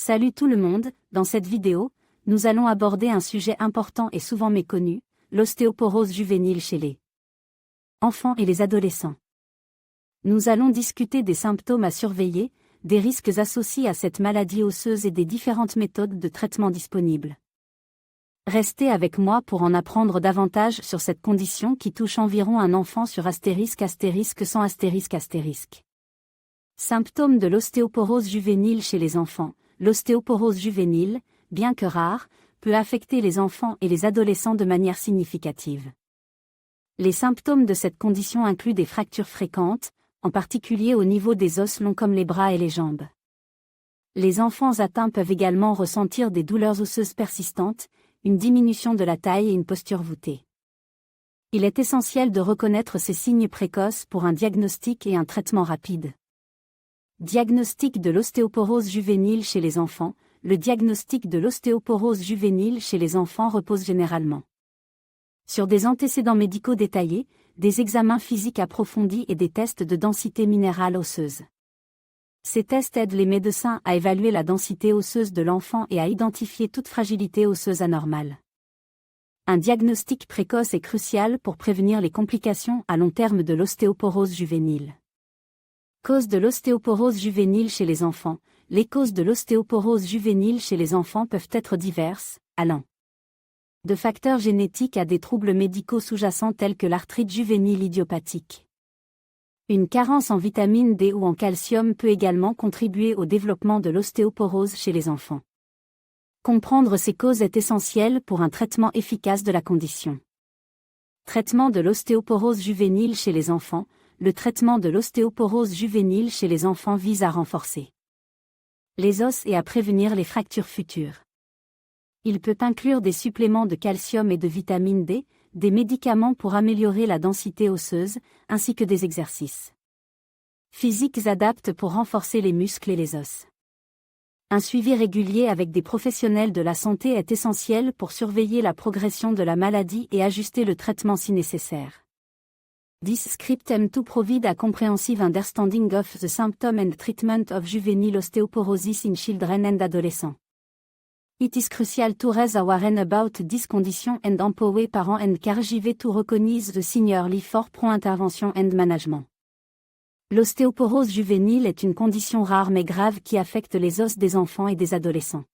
Salut tout le monde, dans cette vidéo, nous allons aborder un sujet important et souvent méconnu, l'ostéoporose juvénile chez les enfants et les adolescents. Nous allons discuter des symptômes à surveiller, des risques associés à cette maladie osseuse et des différentes méthodes de traitement disponibles. Restez avec moi pour en apprendre davantage sur cette condition qui touche environ un enfant sur **100***. Symptômes de l'ostéoporose juvénile chez les enfants. L'ostéoporose juvénile, bien que rare, peut affecter les enfants et les adolescents de manière significative. Les symptômes de cette condition incluent des fractures fréquentes, en particulier au niveau des os longs comme les bras et les jambes. Les enfants atteints peuvent également ressentir des douleurs osseuses persistantes, une diminution de la taille et une posture voûtée. Il est essentiel de reconnaître ces signes précoces pour un diagnostic et un traitement rapide. Diagnostic de l'ostéoporose juvénile chez les enfants. Le diagnostic de l'ostéoporose juvénile chez les enfants repose généralement sur des antécédents médicaux détaillés, des examens physiques approfondis et des tests de densité minérale osseuse. Ces tests aident les médecins à évaluer la densité osseuse de l'enfant et à identifier toute fragilité osseuse anormale. Un diagnostic précoce est crucial pour prévenir les complications à long terme de l'ostéoporose juvénile. Cause de l'ostéoporose juvénile chez les enfants. Les causes de l'ostéoporose juvénile chez les enfants peuvent être diverses, allant de facteurs génétiques à des troubles médicaux sous-jacents tels que l'arthrite juvénile idiopathique. Une carence en vitamine D ou en calcium peut également contribuer au développement de l'ostéoporose chez les enfants. Comprendre ces causes est essentiel pour un traitement efficace de la condition. Traitement de l'ostéoporose juvénile chez les enfants. Le traitement de l'ostéoporose juvénile chez les enfants vise à renforcer les os et à prévenir les fractures futures. Il peut inclure des suppléments de calcium et de vitamine D, des médicaments pour améliorer la densité osseuse, ainsi que des exercices physiques adaptés pour renforcer les muscles et les os. Un suivi régulier avec des professionnels de la santé est essentiel pour surveiller la progression de la maladie et ajuster le traitement si nécessaire. This script aim to provide a comprehensive understanding of the symptoms and treatment of juvenile osteoporosis in children and adolescents. It is crucial to raise awareness about this condition and empower parents and caregivers to recognize the signs early for prompt intervention and management. L'ostéoporose juvénile est une condition rare mais grave qui affecte les os des enfants et des adolescents.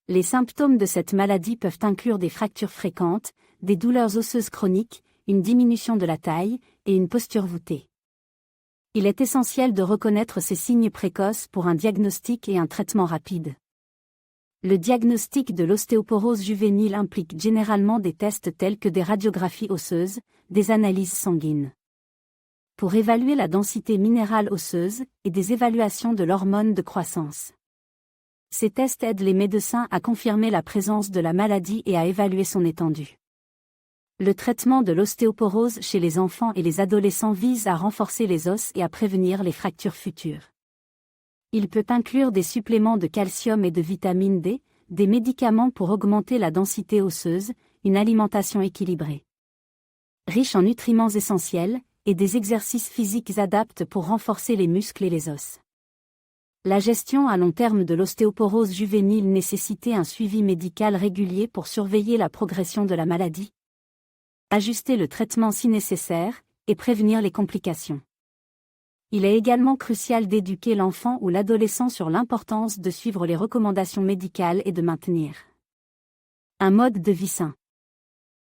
Les symptômes de cette maladie peuvent inclure des fractures fréquentes, des douleurs osseuses chroniques, une diminution de la taille, et une posture voûtée. Il est essentiel de reconnaître ces signes précoces pour un diagnostic et un traitement rapide. Le diagnostic de l'ostéoporose juvénile implique généralement des tests tels que des radiographies osseuses, des analyses sanguines pour évaluer la densité minérale osseuse, et des évaluations de l'hormone de croissance. Ces tests aident les médecins à confirmer la présence de la maladie et à évaluer son étendue. Le traitement de l'ostéoporose chez les enfants et les adolescents vise à renforcer les os et à prévenir les fractures futures. Il peut inclure des suppléments de calcium et de vitamine D, des médicaments pour augmenter la densité osseuse, une alimentation équilibrée, riche en nutriments essentiels, et des exercices physiques adaptés pour renforcer les muscles et les os. La gestion à long terme de l'ostéoporose juvénile nécessite un suivi médical régulier pour surveiller la progression de la maladie, ajuster le traitement si nécessaire, et prévenir les complications. Il est également crucial d'éduquer l'enfant ou l'adolescent sur l'importance de suivre les recommandations médicales et de maintenir un mode de vie sain.